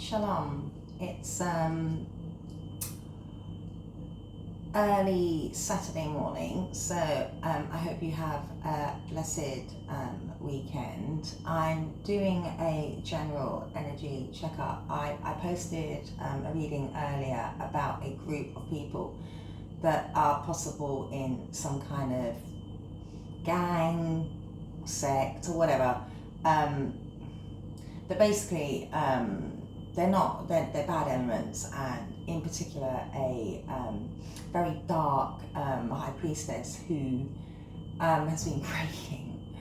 Shalom. It's early Saturday morning, so I hope you have a blessed weekend. I'm doing a general energy checkup. I posted a reading earlier about a group of people that are possible in some kind of gang, sect, or whatever. They're basically they're bad elements, and in particular a very dark high priestess who has been breaking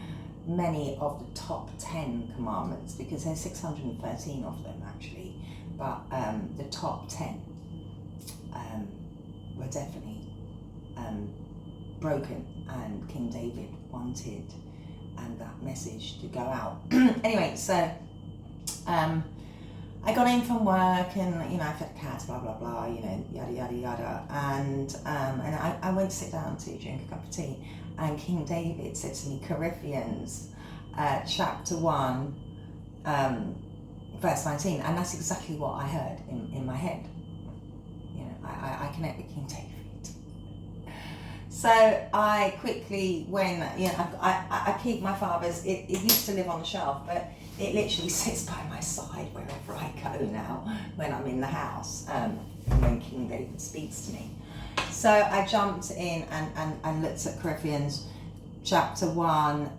many of the top 10 commandments, because there's 613 of them actually, but the top 10 were definitely broken, and King David wanted that message to go out. Anyway, so I got in from work, and I fed the cats, blah blah blah, yada yada yada, and I went to sit down to drink a cup of tea, and King David said to me, Corinthians chapter 1 verse 19, and that's exactly what I heard in my head. I connect with King David. So I quickly went, I keep my father's, it used to live on the shelf, but it literally sits by my side wherever I go now when I'm in the house, when King David speaks to me. So I jumped in and looked at Corinthians chapter 1,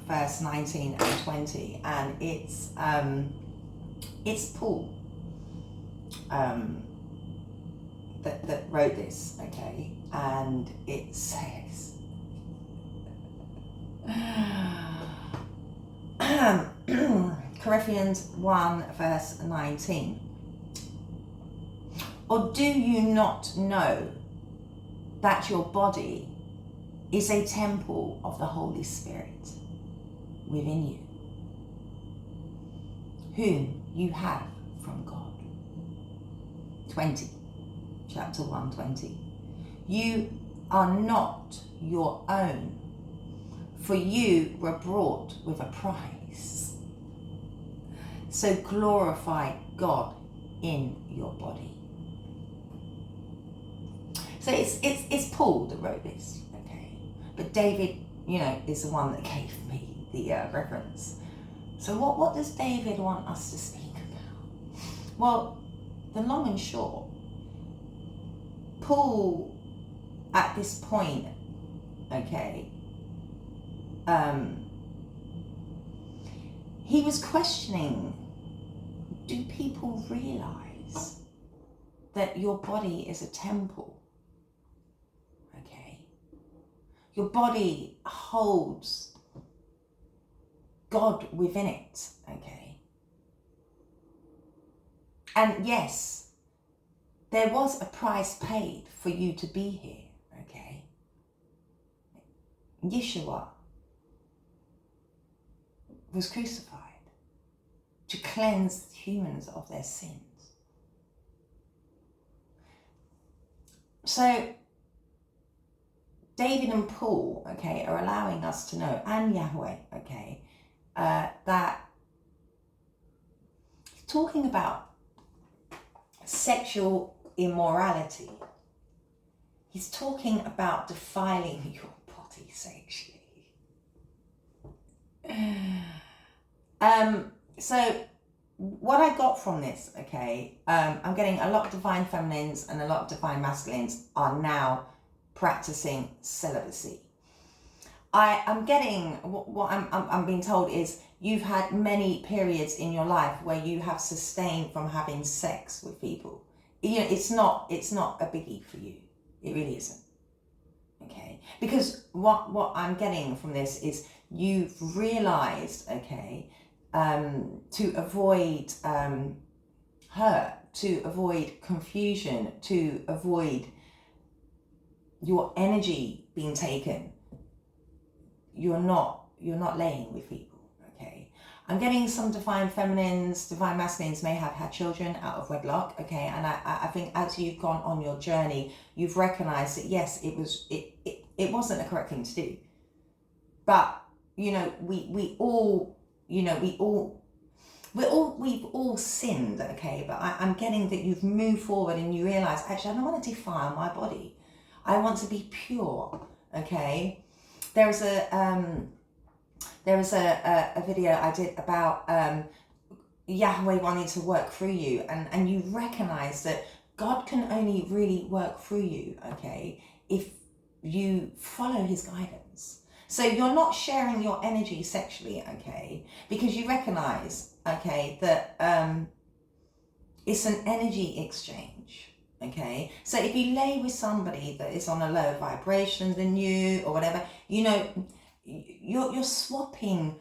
verse 19 and 20, and it's Paul that wrote this, okay? And it says, Corinthians 1 verse 19, or do you not know that your body is a temple of the Holy Spirit within you, whom you have from God? 20, chapter 1, 20. You are not your own, for you were bought with a price. So glorify God in your body. So it's Paul that wrote this, okay? But David, is the one that gave me the reference. So what does David want us to speak about? Well, the long and short, Paul, at this point, okay, he was questioning, do people realize that your body is a temple? Okay. Your body holds God within it, okay? And yes, there was a price paid for you to be here, okay? Yeshua was crucified to cleanse humans of their sins. So David and Paul, okay, are allowing us to know, and Yahweh, okay, that talking about sexual immorality, he's talking about defiling your body sexually. So what I got from this, okay, I'm getting a lot of divine feminines and a lot of divine masculines are now practicing celibacy. I'm getting what I'm being told is you've had many periods in your life where you have sustained from having sex with people. It's not a biggie for you. It really isn't. Okay, because what I'm getting from this is you've realized, okay, to avoid hurt, to avoid confusion, to avoid your energy being taken, you're not laying with people, okay? I'm getting some divine feminines, divine masculines may have had children out of wedlock, okay? And I think as you've gone on your journey, you've recognized that yes, it wasn't the correct thing to do. But we all we've all sinned, okay, but I'm getting that you've moved forward and you realize, actually, I don't want to defile my body. I want to be pure, okay? There was a video I did about Yahweh wanting to work through you, and you recognize that God can only really work through you, okay, if you follow his guidance. So you're not sharing your energy sexually, okay, because you recognize, okay, that it's an energy exchange, okay. So if you lay with somebody that is on a lower vibration than you or whatever, you know, you're swapping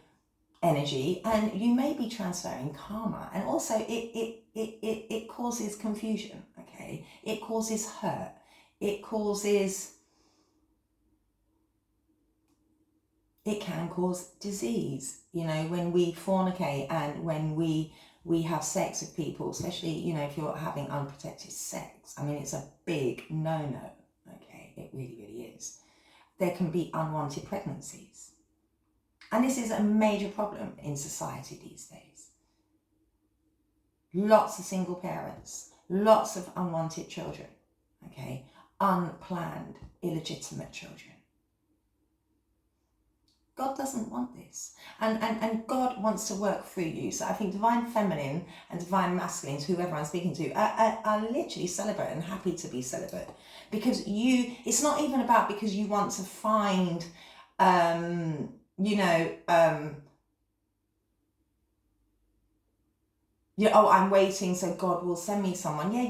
energy, and you may be transferring karma, and also it causes confusion, okay, it causes hurt, it can cause disease, you know, when we fornicate and when we have sex with people, especially, you know, if you're having unprotected sex. I mean, it's a big no-no, okay, it really is. There can be unwanted pregnancies. And this is a major problem in society these days. Lots of single parents, lots of unwanted children, okay, unplanned, illegitimate children. God doesn't want this. And God wants to work through you. So I think divine feminine and divine masculines, whoever I'm speaking to, are literally celibate and happy to be celibate. Because it's not even about because you want to find, you know, I'm waiting so God will send me someone. Yeah,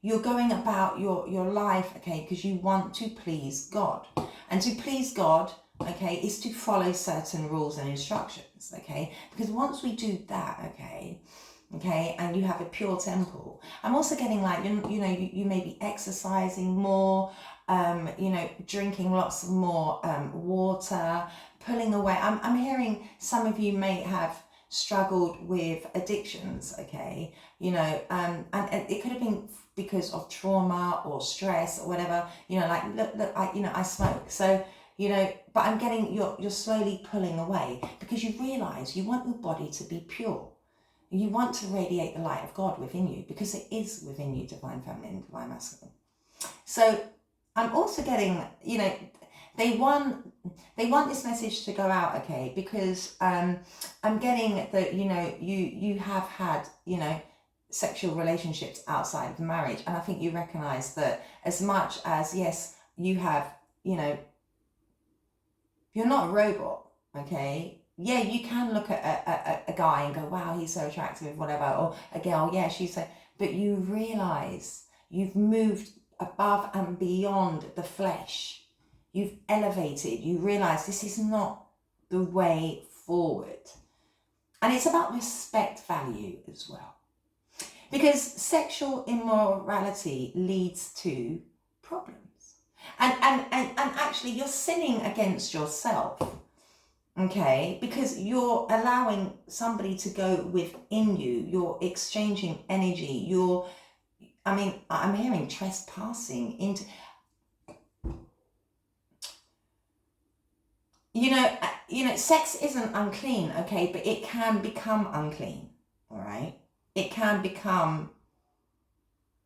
you're going about your life, okay, because you want to please God. And to please God, okay, is to follow certain rules and instructions, okay? Because once we do that, okay, and you have a pure temple, I'm also getting like, you may be exercising more, you know, drinking lots more water, pulling away. I'm hearing some of you may have struggled with addictions, okay, you know, and it could have been because of trauma or stress or whatever, you know, like look, I smoke, so, you know, but I'm getting you're slowly pulling away because you realize you want your body to be pure. You want to radiate the light of God within you, because it is within you, divine feminine, divine masculine. So I'm also getting, you know, they want this message to go out, okay, because I'm getting that, you know, you have had, you know, sexual relationships outside of marriage, and I think you recognize that as much as, yes, you have, you know, you're not a robot, okay. Yeah, you can look at a guy and go, wow, he's so attractive, whatever, or a girl, yeah, she's so, but you realize you've moved above and beyond the flesh. You've elevated, you realize this is not the way forward. And it's about respect value as well. Because sexual immorality leads to problems. And actually you're sinning against yourself, okay? Because you're allowing somebody to go within you, you're exchanging energy, I'm hearing trespassing into, you know, sex isn't unclean, okay, but it can become unclean, all right? It can become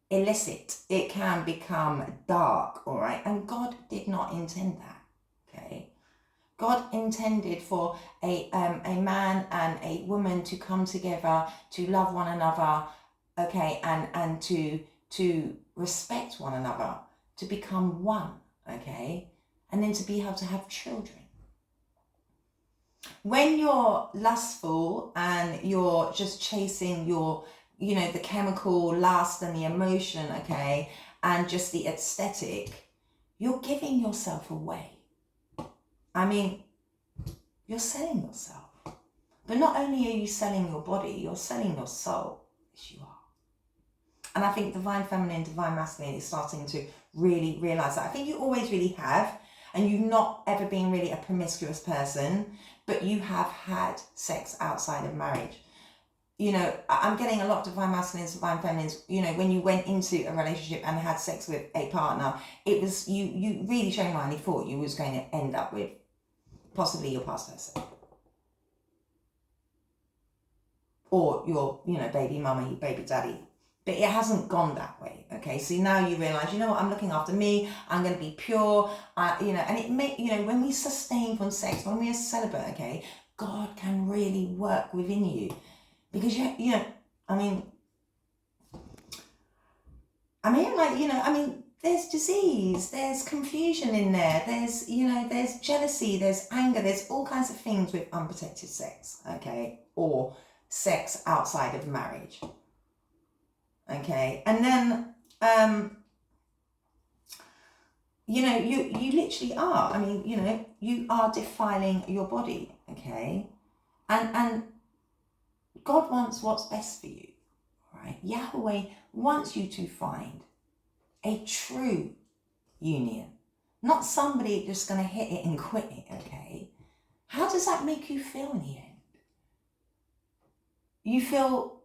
illicit. It can become dark, all right? And God did not intend that, okay? God intended for a man and a woman to come together, to love one another, okay, and to respect one another, to become one, okay, and then to be able to have children. When you're lustful and you're just chasing your, you know, the chemical lust and the emotion, okay, and just the aesthetic, you're giving yourself away. I mean, you're selling yourself. But not only are you selling your body, you're selling your soul. Yes, you are. And I think divine feminine, divine masculine is starting to really realize that. I think you always really have, and you've not ever been really a promiscuous person, but you have had sex outside of marriage. You know, I'm getting a lot of divine masculines, divine feminines, you know, when you went into a relationship and had sex with a partner, it was, you really genuinely thought you was going to end up with possibly your past person. or your, you know, baby mummy, baby daddy. But it hasn't gone that way, okay? So now you realize, you know what, I'm looking after me, I'm going to be pure, you know, and it may, you know, when we sustain from sex, when we are celibate, okay, God can really work within you. Because, you know, I mean, like, you know, I mean, there's disease, there's confusion in there, there's, you know, there's jealousy, there's anger, there's all kinds of things with unprotected sex, okay? Or sex outside of marriage, okay? And then, you know, you literally are, I mean, you know, you are defiling your body, okay? And God wants what's best for you, right? Yahweh wants you to find a true union, not somebody just going to hit it and quit it, okay? How does that make you feel in the end? You feel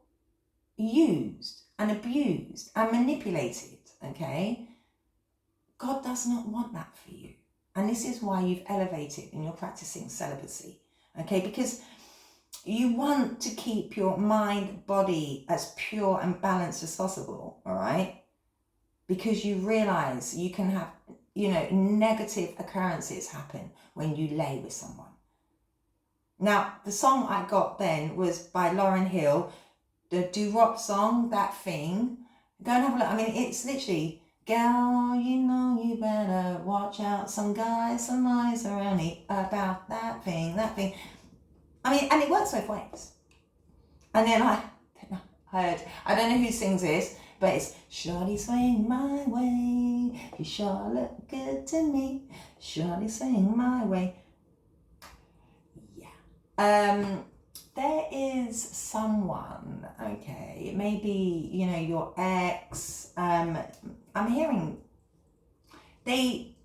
used and abused and manipulated, okay? God does not want that for you. And this is why you've elevated and you're practicing celibacy, okay? Because you want to keep your mind, body as pure and balanced as possible, all right? Because you realize you can have, you know, negative occurrences happen when you lay with someone. Now, the song I got then was by Lauryn Hill, the doo-wop song, That Thing. Go and have a look. I mean, it's literally, girl, you know you better watch out. Some guys, some eyes are only about that thing, that thing. I mean, and it works both ways. And then I heard, I don't know who sings this, but it's, shorty swing my way, you sure look good to me, shorty swing my way. Yeah. There is someone, okay, it may be, you know, your ex, I'm hearing they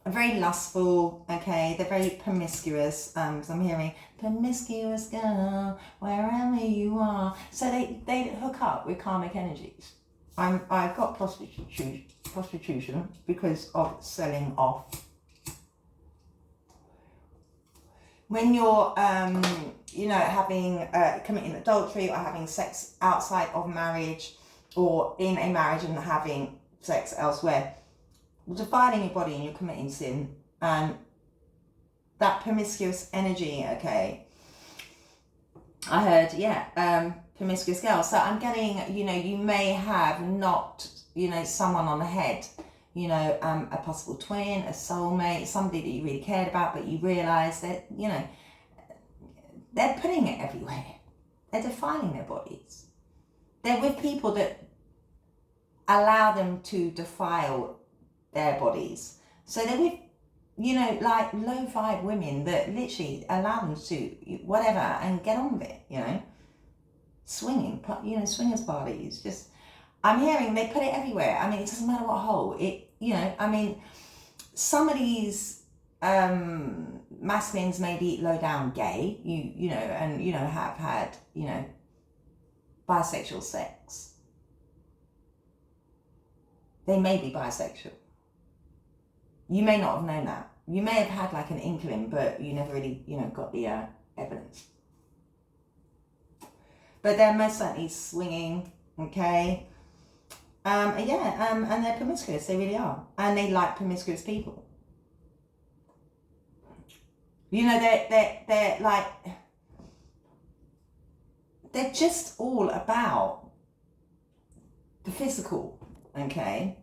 are very lustful, okay, they're very promiscuous, because I'm hearing promiscuous girl, wherever you are. So they hook up with karmic energies. I've got prostitution because of selling off. When you're, you know, having, committing adultery or having sex outside of marriage or in a marriage and having sex elsewhere, defiling your body and you're committing sin, and that promiscuous energy, okay, I heard, yeah, promiscuous girl. So I'm getting, you know, you may have not, you know, someone on the head, you know, a possible twin, a soulmate, somebody that you really cared about, but you realise that, you know, they're putting it everywhere. They're defiling their bodies. They're with people that allow them to defile their bodies. So they're with, you know, like low vibe women that literally allow them to whatever and get on with it, you know. Swinging, you know, swingers parties, just, I'm hearing they put it everywhere. I mean, it doesn't matter what hole. It, you know, I mean, some of these masculines may be low down gay, you know, and, you know, have had, you know, bisexual sex. They may be bisexual. You may not have known that. You may have had like an inkling, but you never really, you know, got the evidence. But they're most certainly swinging, okay? Yeah, and they're promiscuous, they really are. And they like promiscuous people. You know, they're like, they're just all about the physical, okay?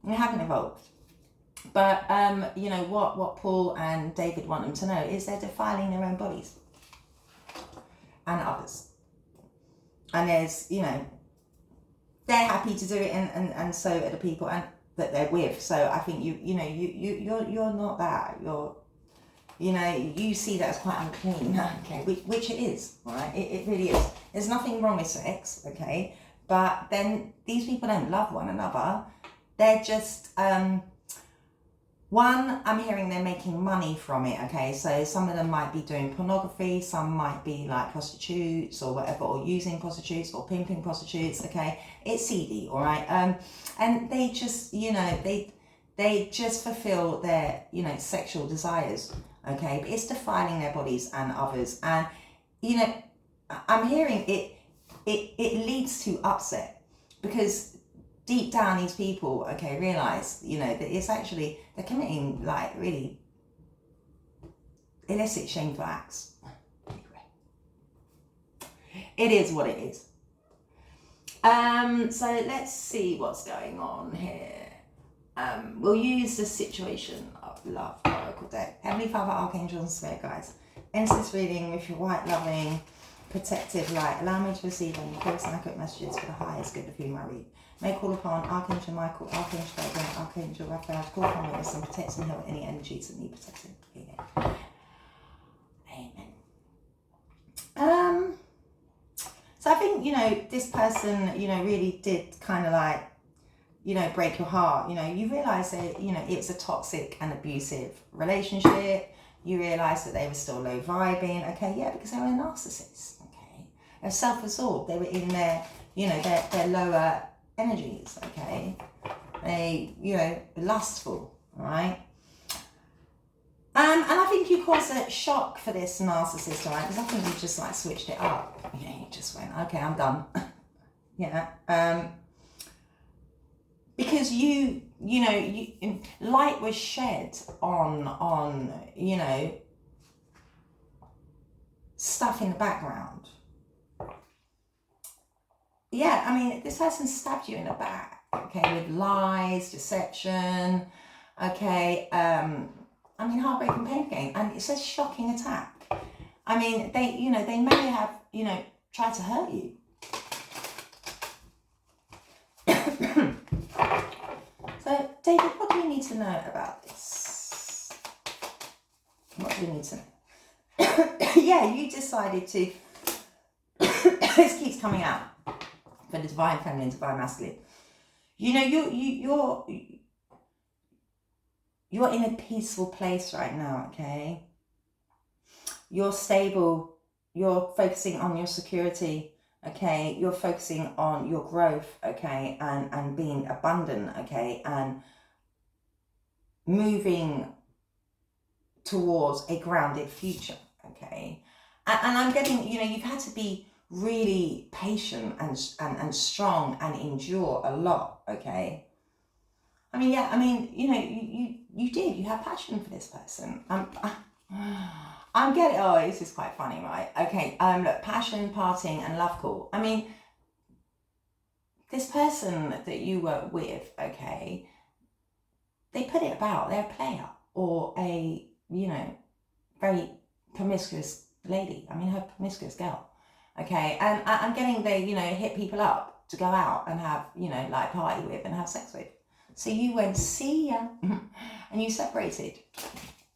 They haven't evolved. But, you know, what Paul and David want them to know is they're defiling their own bodies and others. And there's, you know, they're happy to do it, and so are the people and that they're with. So I think you're not that. You're, you know, you see that as quite unclean, okay, which it is, right? It really is. There's nothing wrong with sex, okay? But then these people don't love one another. They're just, one, I'm hearing they're making money from it, okay? So some of them might be doing pornography, some might be like prostitutes or whatever, or using prostitutes or pimping prostitutes, okay? It's seedy, all right? And they just, you know, they just fulfill their, you know, sexual desires, okay? But it's defiling their bodies and others. And, you know, I'm hearing it leads to upset, because deep down these people, okay, realize, you know, that it's actually, they're committing like really illicit, shameful acts. It is what it is. So let's see what's going on here. We'll use the situation of love oracle deck. Heavenly Father, Archangel, and Spirit Guides, enter this reading with your white, loving, protective light. Allow me to receive any clearest and accurate messages for the highest good of whom I read. May call upon Archangel Michael, Archangel Gabriel, Archangel Raphael to call upon witness and protect and heal any energies that need protecting. Amen. So I think, you know, this person, you know, really did kind of like, you know, break your heart. You know, you realise that, you know, it was a toxic and abusive relationship. You realise that they were still low vibing. Okay, yeah, because they were a narcissist. Okay, they're self-absorbed. They were in their, you know, their lower energies. Okay, they, you know, lustful. All right. And I think you caused a shock for this narcissist, all right? Because I think you just like switched it up. You know, you just went, okay, I'm done. Yeah. Because you know, light was shed on, you know, stuff in the background. Yeah, I mean, this person stabbed you in the back, okay, with lies, deception, okay, I mean, heartbreaking pain again, and it says shocking attack. I mean, they, you know, they may have, you know, tried to hurt you. So, David, what do we need to know about this? What do we need to know? Yeah, you decided to, this keeps coming out, for the divine feminine, divine masculine. You know, you're in a peaceful place right now, okay? You're stable. You're focusing on your security, okay? You're focusing on your growth, okay? And being abundant, okay? And moving towards a grounded future, okay? And I'm getting, you know, you've had to be really patient and strong and endure a lot, okay? I mean, yeah, I mean, you know, you have passion for this person. I'm getting, oh, this is quite funny, right? Okay, look, passion, parting, and love call. I mean, this person that you were with, okay, they put it about, they're a player or a, you know, very promiscuous lady. I mean, her promiscuous girl, okay? And I'm getting they, you know, hit people up to go out and have, you know, like party with and have sex with. So you went, see ya, and you separated.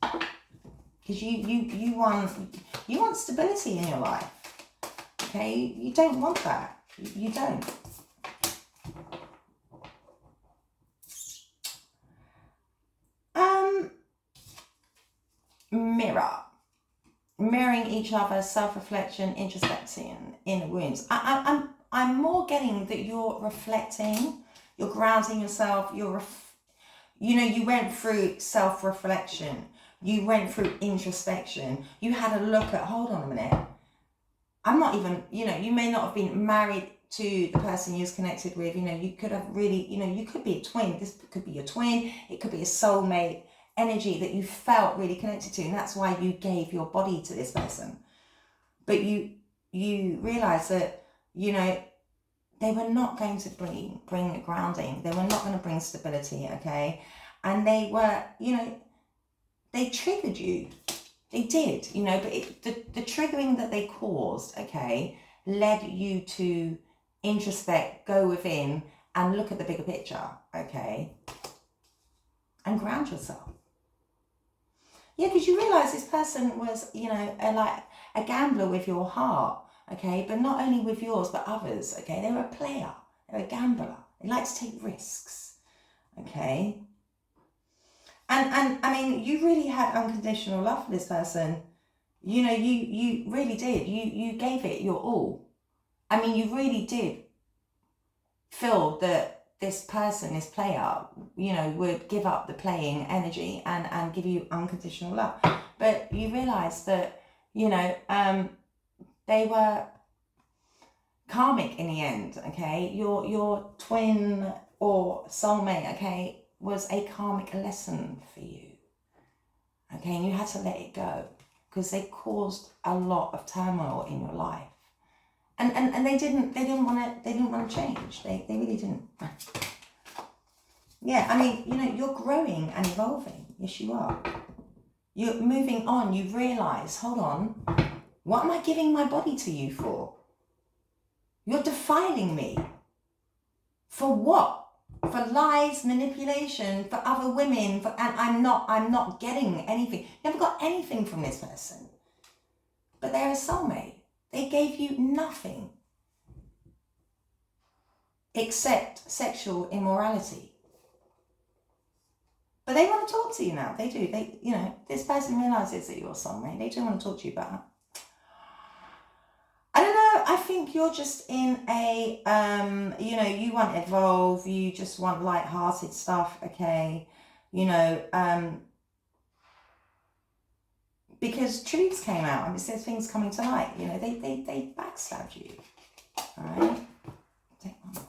Because you want stability in your life. Okay? You don't want that. You don't. Mirroring each other, self-reflection, introspection, inner wounds. I'm more getting that you're reflecting. You're grounding yourself. You know, you went through self-reflection. You went through introspection. You had a look at, hold on a minute. I'm not even, you know, you may not have been married to the person you was connected with. You know, you could have really, you know, you could be a twin. This could be your twin. It could be a soulmate energy that you felt really connected to. And that's why you gave your body to this person. But you realize that, you know, they were not going to bring grounding. They were not going to bring stability, okay? And they were, you know, they triggered you. They did, you know, but the triggering that they caused, okay, led you to introspect, go within, and look at the bigger picture, okay? And ground yourself. Yeah, because you realise this person was, you know, like a gambler with your heart. Okay, but not only with yours, but others, okay? They were a player, they were a gambler. They like to take risks, okay? And I mean, you really had unconditional love for this person. You know, you really did. You gave it your all. I mean, you really did feel that this person, this player, you know, would give up the playing energy and give you unconditional love. But you realise that, you know, they were karmic in the end, okay? Your twin or soulmate, okay, was a karmic lesson for you, okay? And you had to let it go because they caused a lot of turmoil in your life, and they didn't want to change. They really didn't. Yeah, I mean, you know, you're growing and evolving. Yes, you are. You're moving on. You realise, hold on, what am I giving my body to you for? You're defiling me. For what? For lies, manipulation, for other women, and I'm not getting anything. You haven't got anything from this person. But they're a soulmate. They gave you nothing except sexual immorality. But they want to talk to you now. They do. They, you know, this person realizes that you're a soulmate. They do want to talk to you about it. I don't know. I think you're just in a, you know, you want to evolve. You just want light-hearted stuff, okay? You know, because truths came out. I mean, there's things coming to light. You know, they backstabbed you. All right? Take one more.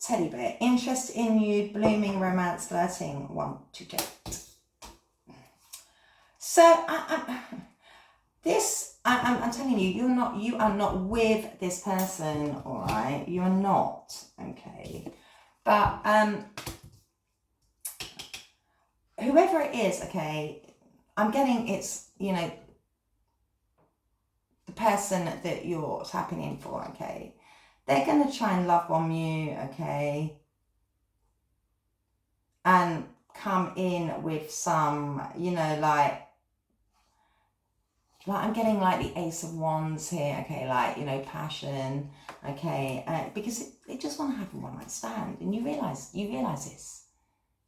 Teddy bear, interest in you, blooming romance, flirting, want to date. So I'm telling you, you are not with this person, all right? You are not, okay? But whoever it is, okay, I'm getting it's, you know, the person that you're tapping in for, okay? They're going to try and love bomb you, okay? And come in with some, you know, like I'm getting like the Ace of Wands here, okay? Like, you know, passion, okay? Because they just want to have a one-night stand. And you realise this.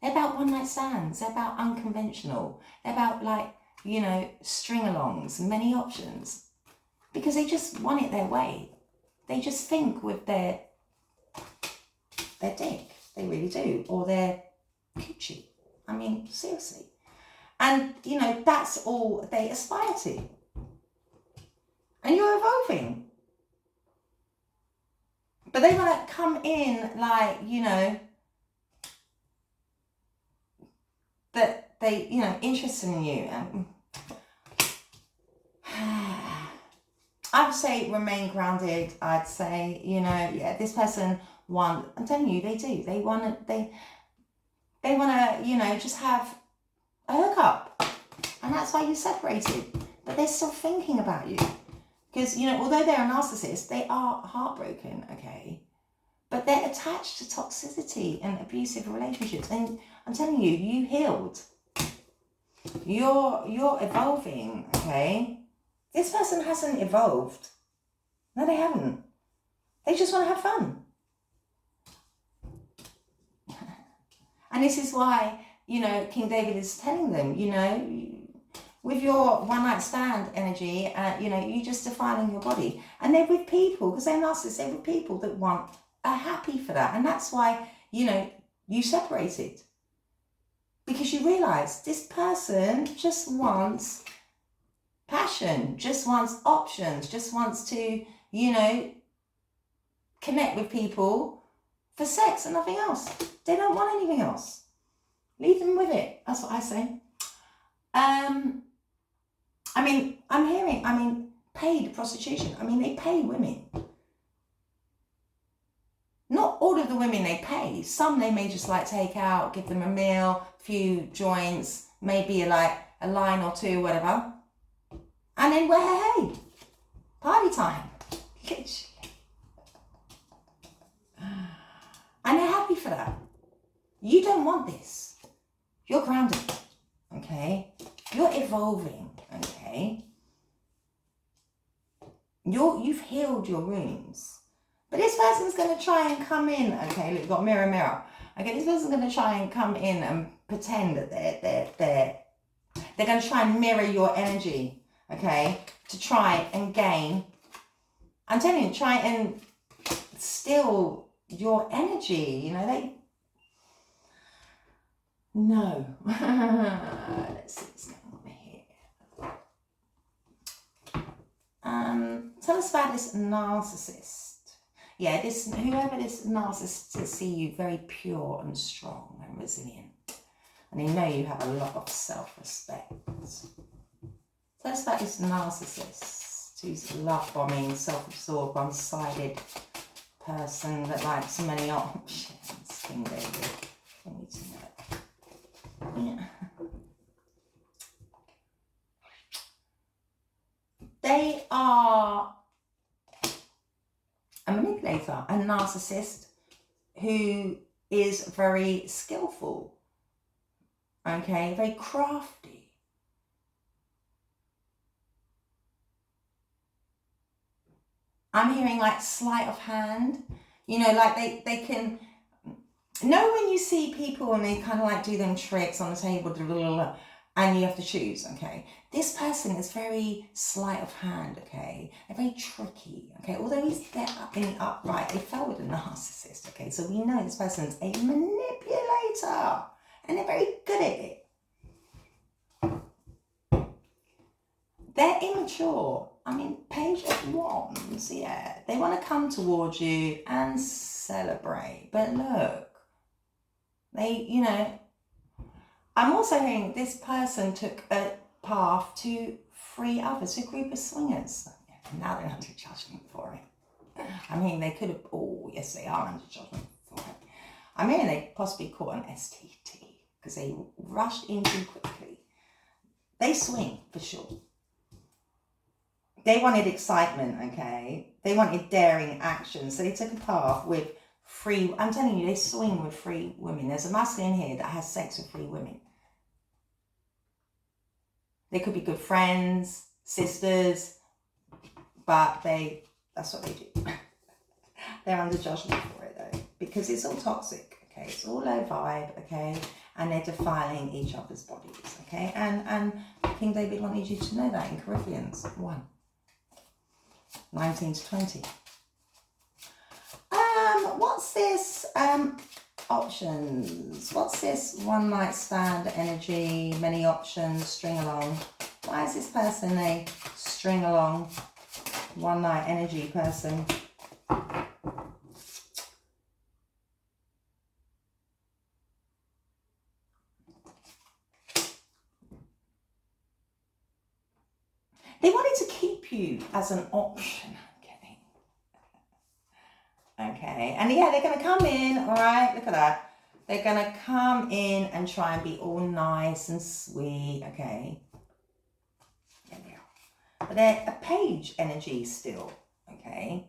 They're about one-night stands. They're about unconventional. They're about, like, you know, string-alongs, many options. Because they just want it their way. They just think with their dick, they really do, or their coochie. I mean, seriously. And, you know, that's all they aspire to. And you're evolving. But they want to come in like, you know, that they, you know, interested in you. And I would say remain grounded. I'd say, you know, yeah, this person I'm telling you, they do. They want to, you know, just have a hookup. And that's why you separated. But they're still thinking about you. Because, you know, although they're a narcissist, they are heartbroken, okay? But they're attached to toxicity and abusive relationships. And I'm telling you, you healed. You're evolving, okay? This person hasn't evolved. No, they haven't. They just want to have fun. And this is why, you know, King David is telling them, you know, with your one-night stand energy, you know, you're just defiling your body. And they're with people, because they're narcissists, they're with people that are happy for that. And that's why, you know, you separated. Because you realise this person just wants passion, just wants options, just wants to, you know, connect with people for sex and nothing else. They don't want anything else. Leave them with it. That's what I say. I mean, I'm hearing, paid prostitution. I mean, they pay women. Not all of the women they pay. Some they may just like take out, give them a meal, few joints, maybe like a line or two, whatever. And then, well, hey, party time. Literally. And they're happy for that. You don't want this. You're grounded, okay? You're evolving, okay? You've healed your wounds. But this person's going to try and come in, okay? Look, you've got mirror, mirror. Okay, this person's going to try and come in and pretend that they're going to try and mirror your energy, okay? To try and gain. I'm telling you, try and steal your energy, you know, no. Let's see what's going on here. Tell us about this narcissist. Yeah, whoever this narcissist see you very pure and strong and resilient. And they know you have a lot of self-respect. Tell us about this narcissist who's love-bombing, self-absorbed, one-sided person that likes many options. King David. I need to know. Yeah. They are a manipulator, a narcissist who is very skillful, okay, very crafty. I'm hearing like sleight of hand, you know, like they can, know when you see people and they kind of like do them tricks on the table, blah, blah, blah, and you have to choose, okay? This person is very sleight of hand, okay? They're very tricky, okay? Although they're up in the upright, they fell with a narcissist, okay? So we know this person's a manipulator, and they're very good at it. They're immature. I mean, Page of Wands, yeah. They want to come towards you and celebrate. But look, they, you know, I'm also hearing this person took a path to free others, a group of swingers. Now they're under judgment for it. I mean, they could have, oh, yes, they are under judgment for it. I mean, they possibly caught an STT because they rushed in too quickly. They swing, for sure. They wanted excitement, okay? They wanted daring action. So they took a path with free, I'm telling you, they swing with free women. There's a masculine here that has sex with free women. They could be good friends, sisters, but that's what they do. They're under judgment for it though, because it's all toxic, okay? It's all low vibe, okay? And they're defiling each other's bodies, okay? And King David wanted you to know that in Corinthians 1, 19 to 20. What's this? Options. What's this one night stand energy, many options, string along? Why is this person a string along, one night energy person? They wanted to keep you as an option. Okay, and yeah, they're going to come in, all right, look at that. They're going to come in and try and be all nice and sweet, okay. There they are. But they're a page energy still, okay.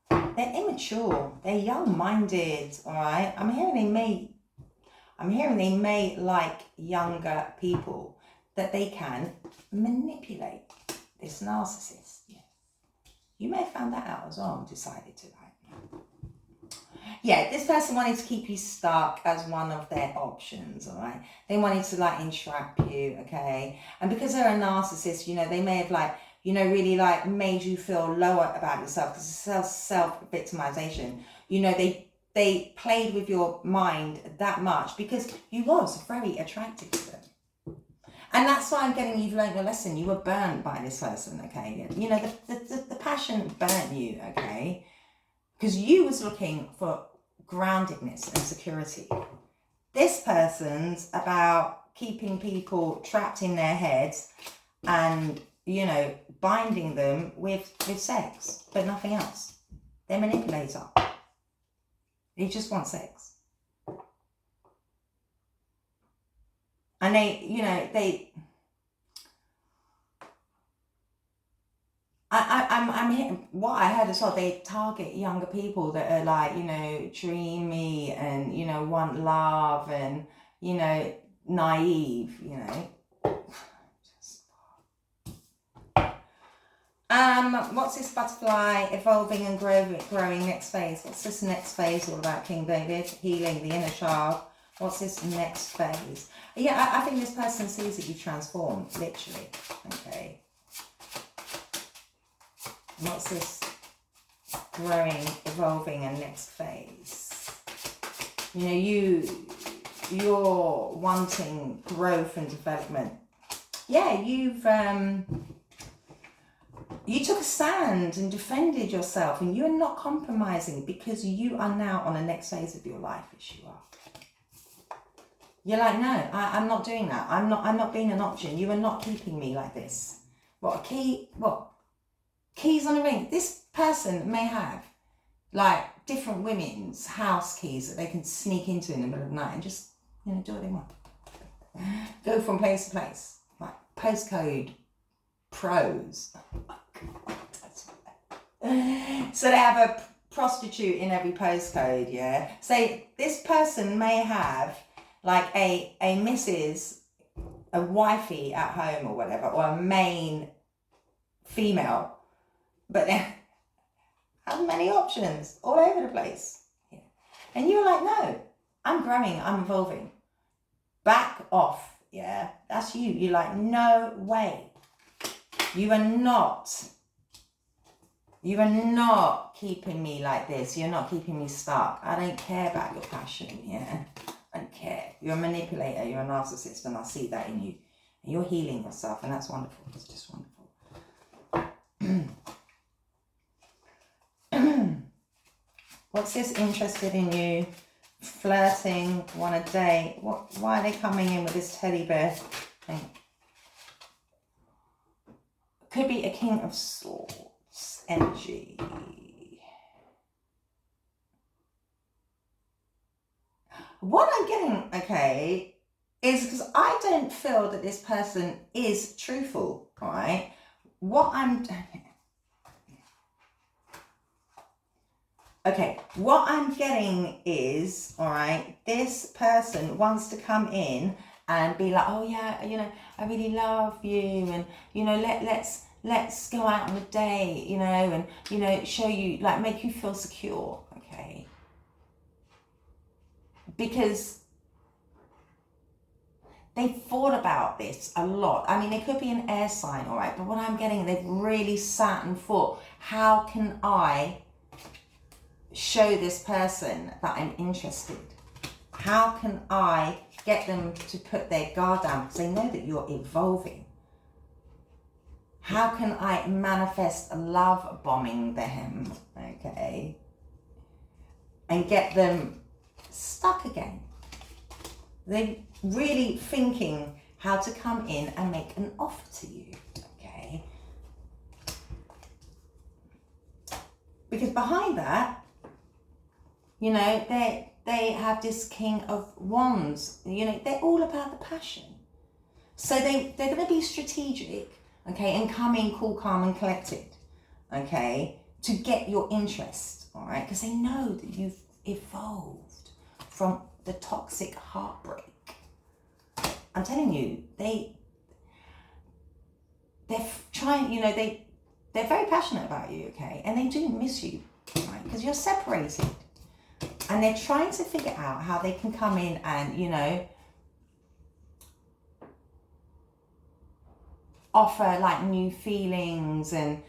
They're immature, they're young-minded, all right. I'm hearing they may like younger people that they can manipulate, this narcissist. Yeah. You may have found that out as well and decided to, right? Yeah, this person wanted to keep you stuck as one of their options, all right? They wanted to like entrap you, okay? And because they're a narcissist, you know, they may have like, you know, really like made you feel lower about yourself because it's self-victimization. You know, they played with your mind that much because you was very attractive to them. And that's why I'm getting you've learned your lesson. You were burnt by this person, okay? You know, the passion burnt you, okay? Because you was looking for groundedness and security. This person's about keeping people trapped in their heads and, you know, binding them with sex, but nothing else. They're a manipulator. They just want sex. And they, you know, I'm hitting, what I heard as well, they target younger people that are like, you know, dreamy and, you know, want love and, you know, naive, you know. What's this butterfly evolving and growing next phase? What's this next phase all about, King David? Healing the inner child. What's this next phase? Yeah, I think this person sees that you transformed, literally, okay. What's this growing, evolving, and next phase? You know, you're wanting growth and development. Yeah, You took a stand and defended yourself, and you're not compromising because you are now on the next phase of your life. Yes, you are. You're like, no, I'm not doing that. I'm not being an option. You are not keeping me like this. Keys on a ring. This person may have like different women's house keys that they can sneak into in the middle of the night and just, do what they want. Go from place to place. Like postcode pros. Oh my God, that's right. So they have a prostitute in every postcode, yeah? So this person may have like a missus, a wifey at home or whatever, or a main female, but they have many options all over the place. Yeah. And you're like, no, I'm growing, I'm evolving. Back off, yeah? That's you. You're like, no way. You are not keeping me like this. You're not keeping me stuck. I don't care about your passion, yeah? I don't care. You're a manipulator, you're a narcissist, and I see that in you. And you're healing yourself, and that's wonderful. It's just wonderful. What's this interested in you? Flirting, want a date. Why are they coming in with this teddy bear thing? Could be a King of Swords energy. What I'm getting, okay, is because I don't feel that this person is truthful, all right? What I'm getting is, all right, this person wants to come in and be like, oh yeah, I really love you, and let's go out on a date, and show you, like, make you feel secure, okay? Because they've thought about this a lot. I mean, it could be an air sign, all right, but what I'm getting, they've really sat and thought, how can I show this person that I'm interested? How can I get them to put their guard down? Because they know that you're evolving. How can I manifest love bombing them, okay? And get them stuck again. They're really thinking how to come in and make an offer to you, okay? Because behind that, they have this King of Wands. They're all about the passion. So they're going to be strategic, okay, and come in cool, calm, and collected, okay, to get your interest, all right, because they know that you've evolved from the toxic heartbreak. I'm telling you, they're trying, they're very passionate about you, okay, and they do miss you, right, because you're separated. And they're trying to figure out how they can come in and, offer like new feelings and,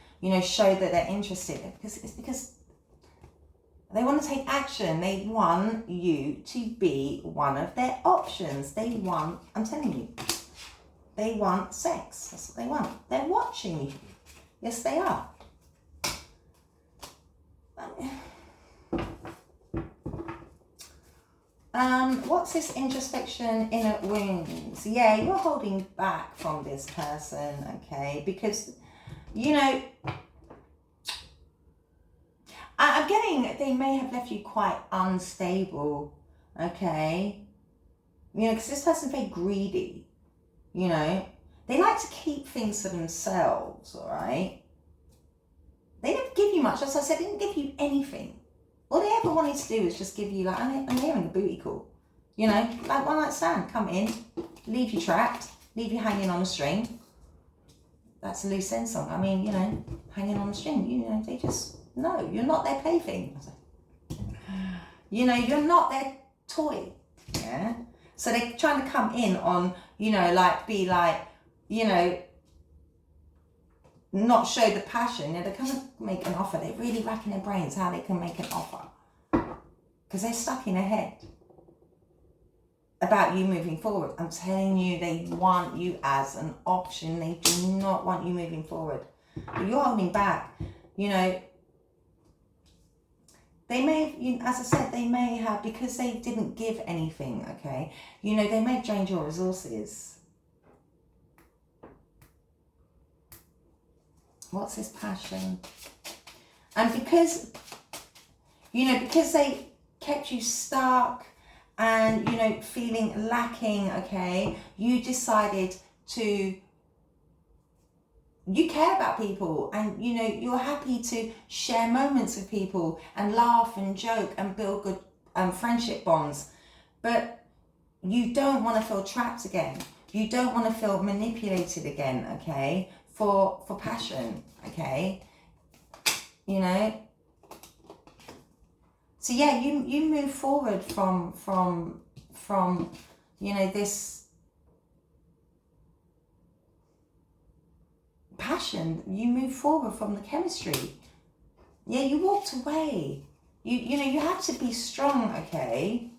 show that they're interested. Because they want to take action. They want you to be one of their options. I'm telling you, they want sex. That's what they want. They're watching you. Yes, they are. What's this introspection, inner wounds? Yeah, you're holding back from this person, okay? Because, I'm getting they may have left you quite unstable, okay? Because this person's very greedy, They like to keep things for themselves, all right? They didn't give you much. As I said, they didn't give you anything. All they ever wanted to do was just give you, like, I'm hearing the booty call. Like one night stand. Come in, leave you trapped, leave you hanging on a string. That's a loose end song. I mean, hanging on a string. They just, no, you're not their plaything. You're not their toy. Yeah? So they're trying to come in on, be like, not show the passion. They're going to make an offer. They're really racking their brains how they can make an offer. Because they're stuck in their head about you moving forward. I'm telling you, they want you as an option. They do not want you moving forward. You're holding back. You know, they may, as I said, they may have, because they didn't give anything, okay? You know, they may have drained your resources. What's this passion? And because, you know, because they kept you stuck and, you know, feeling lacking, okay, you decided to, you care about people, and, you know, you're happy to share moments with people and laugh and joke and build good friendship bonds. But you don't want to feel trapped again. You don't want to feel manipulated again, okay, for passion, okay? You know? So yeah, you move forward from you know, this passion. You move forward from the chemistry. Yeah, you walked away. You know, you have to be strong, okay?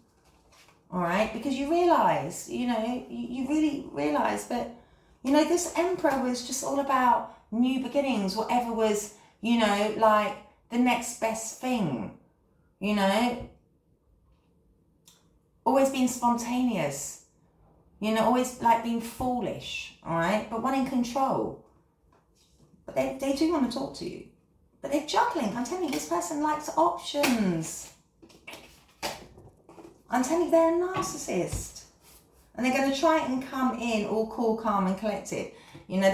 All right, because you realize, you know, you really realize that, you know, this emperor was just all about new beginnings, whatever was, you know, like the next best thing, you know, always being spontaneous, you know, always like being foolish, all right, but wanting control. But they do want to talk to you, but they're juggling. I'm telling you, this person likes options. I'm telling you, they're a narcissist. And they're going to try and come in all cool, calm and collected. You know,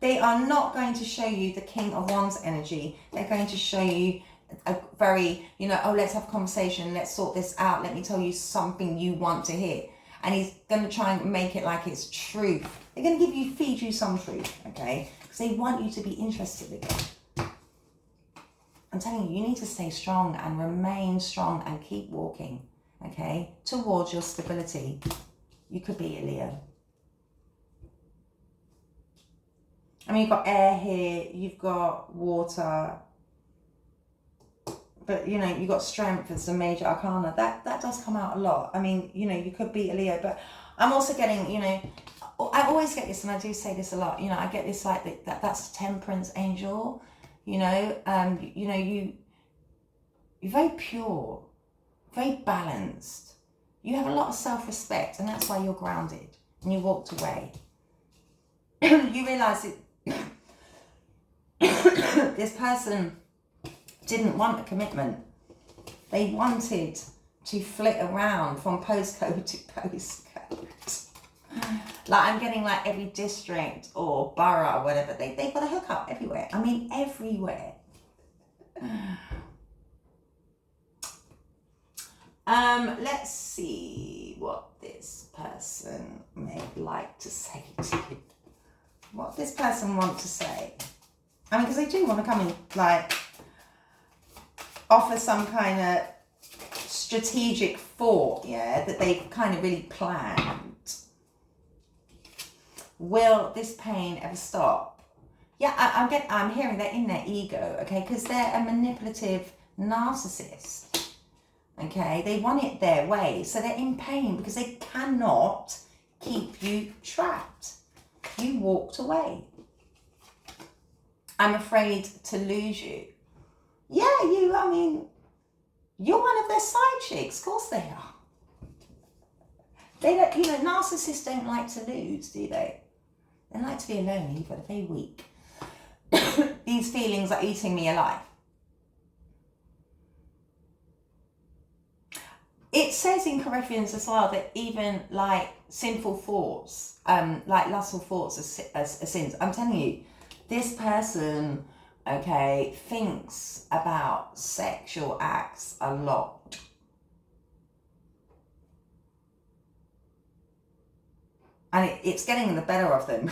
they are not going to show you the King of Wands energy. They're going to show you a very, you know, oh, let's have a conversation. Let's sort this out. Let me tell you something you want to hear. And he's going to try and make it like it's truth. They're going to feed you some truth, okay? Because they want you to be interested again. I'm telling you, you need to stay strong and remain strong and keep walking, okay, towards your stability. You could be a Leo. I mean, you've got air here, you've got water, but, you know, you've got strength as a major arcana. That does come out a lot. I mean, you know, you could be a Leo, but I'm also getting, you know, I always get this, and I do say this a lot, you know, I get this like that's the temperance angel, you know, you're very pure, very balanced. You have a lot of self-respect, and that's why you're grounded, and you walked away. You realise it. This person didn't want a commitment. They wanted to flit around from postcode to postcode. Like, I'm getting like every district or borough or whatever, they've got a hookup everywhere. I mean, everywhere. Let's see what this person may like to say to you. What this person wants to say. I mean, because they do want to come in, like, offer some kind of strategic thought, yeah, that they've kind of really planned. Will this pain ever stop? Yeah, I'm hearing they're in their ego, okay, because they're a manipulative narcissist. Okay, they want it their way, so they're in pain because they cannot keep you trapped. You walked away. I'm afraid to lose you. Yeah, I mean, you're one of their side chicks. Of course they are. They don't, you know, narcissists don't like to lose, do they? They like to be alone, but they're very weak. These feelings are eating me alive. It says in Corinthians as well that even like sinful thoughts, like lustful thoughts are sins. I'm telling you, this person, okay, thinks about sexual acts a lot. And it's getting the better of them.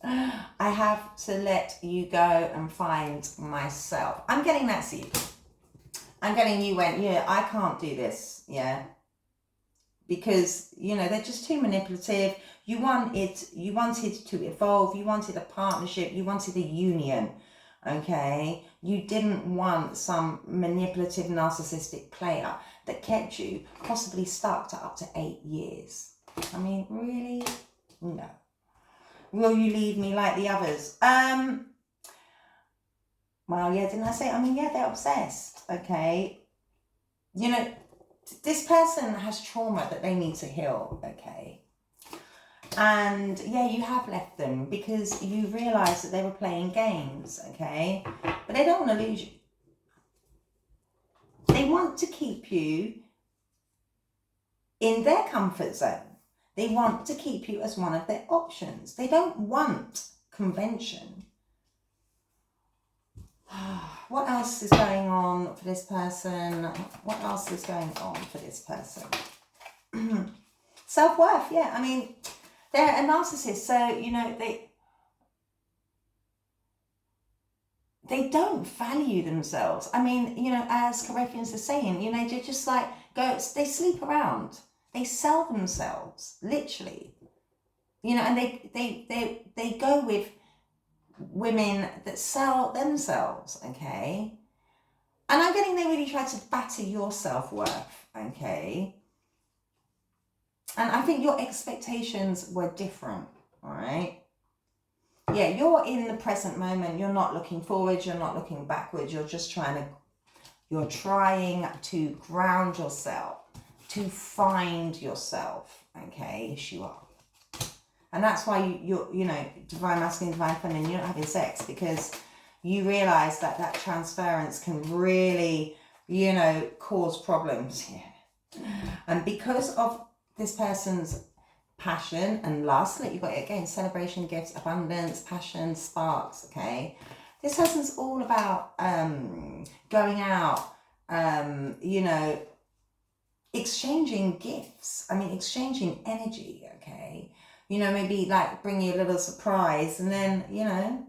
I have to let you go and find myself. I'm getting that seed. I'm getting you went, yeah, I can't do this, yeah. Because, you know, they're just too manipulative. You wanted to evolve, you wanted a partnership, you wanted a union, okay? You didn't want some manipulative, narcissistic player that kept you possibly stuck to up to 8 years. I mean, really? No. Will you leave me like the others? Well, yeah, didn't I say? I mean, yeah, they're obsessed, okay? You know, this person has trauma that they need to heal, okay? And yeah, you have left them because you realised that they were playing games, okay? But they don't want to lose you. They want to keep you in their comfort zone. They want to keep you as one of their options. They don't want convention. What else is going on for this person? What else is going on for this person? Self-worth, yeah. I mean, they're a narcissist, so, you know, they don't value themselves. I mean, you know, as Corinthians is saying, you know, they're just like, they sleep around. They sell themselves, literally. You know, and they go with women that sell themselves, okay? And I'm getting they really try to batter your self-worth, okay? And I think your expectations were different, all right? Yeah, you're in the present moment. You're not looking forward. You're not looking backwards. You're just trying to ground yourself, to find yourself, okay? Yes, you are. And that's why you're, you know, divine masculine, divine feminine, you're not having sex, because you realize that that transference can really, you know, cause problems. Yeah. And because of this person's passion and lust, like you've got it again, celebration, gifts, abundance, passion, sparks, okay? This person's all about going out, you know, exchanging gifts. I mean, exchanging energy, okay? You know, maybe like bring you a little surprise, and then, you know,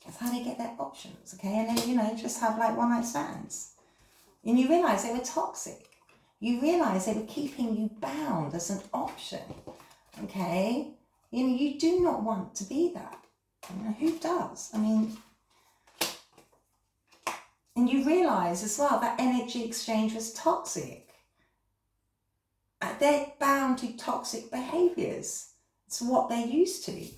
that's how they get their options, okay? And then, you know, just have like one night stands. And you realise they were toxic. You realise they were keeping you bound as an option, okay? You know, you do not want to be that. You know, who does? I mean, and you realise as well that energy exchange was toxic. They're bound to toxic behaviours. It's what they're used to.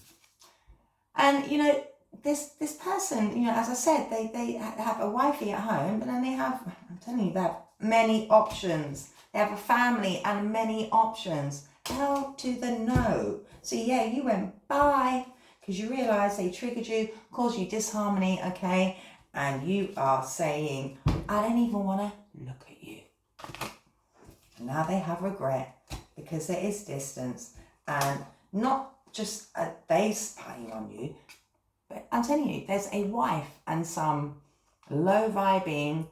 And, you know, this person, you know, as I said, they have a wifey at home, but then they have, I'm telling you, they have many options. They have a family and many options. Hell to the no. So yeah, you went bye because you realised they triggered you, caused you disharmony, okay? And you are saying, I don't even want to look at you. Now they have regret because there is distance, and not just they spying on you, but I'm telling you, there's a wife and some low vibing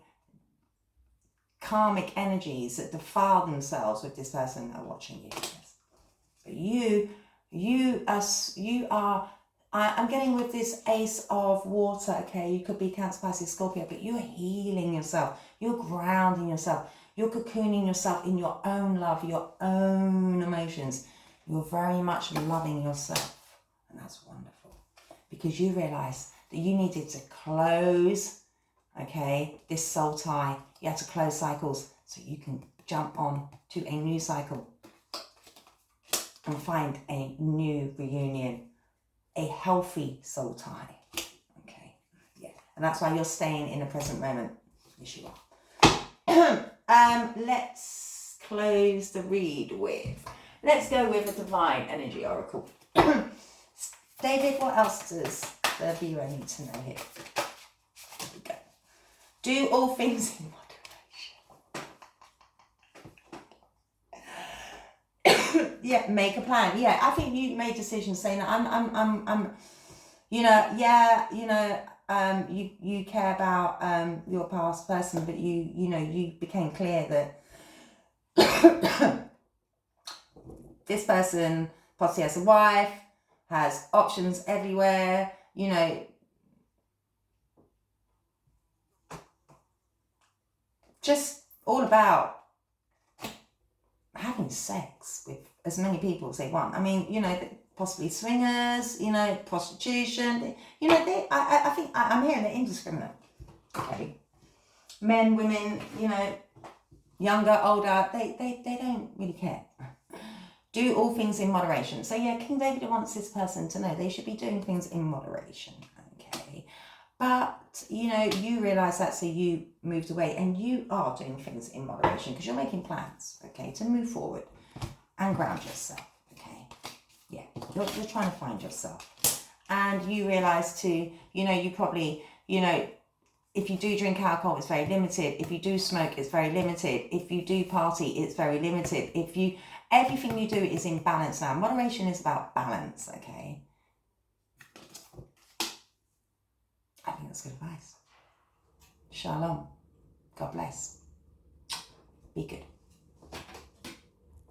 karmic energies that defile themselves with this person are watching you. Yes. But you are. I'm getting with this Ace of Water. Okay, you could be Cancer, Pisces, Scorpio, but you're healing yourself. You're grounding yourself. You're cocooning yourself in your own love, your own emotions. You're very much loving yourself. And that's wonderful. Because you realise that you needed to close, okay, this soul tie. You had to close cycles so you can jump on to a new cycle and find a new reunion, a healthy soul tie. Okay, yeah. And that's why you're staying in the present moment. Yes, you are. Let's close the read with, let's go with a divine energy oracle. David, what else does the viewer need to know here? Here we go. Do all things in moderation. Yeah, make a plan. Yeah, I think you made decisions saying that I'm you know, yeah, you know, you care about your past person, but you know, you became clear that this person possibly has a wife, has options everywhere, you know, just all about having sex with as many people as they want. I mean, you know, possibly swingers, you know, prostitution, you know, I think I'm hearing they're indiscriminate. Okay. Men, women, you know, younger, older, they don't really care. Do all things in moderation. So yeah, King David wants this person to know they should be doing things in moderation, okay? But, you know, you realise that, so you moved away, and you are doing things in moderation because you're making plans, okay, to move forward and ground yourself, okay? Yeah, you're trying to find yourself. And you realise too, you know, you probably, you know, if you do drink alcohol, it's very limited. If you do smoke, it's very limited. If you do party, it's very limited. Everything you do is in balance now. Moderation is about balance, okay? I think that's good advice. Shalom. God bless. Be good.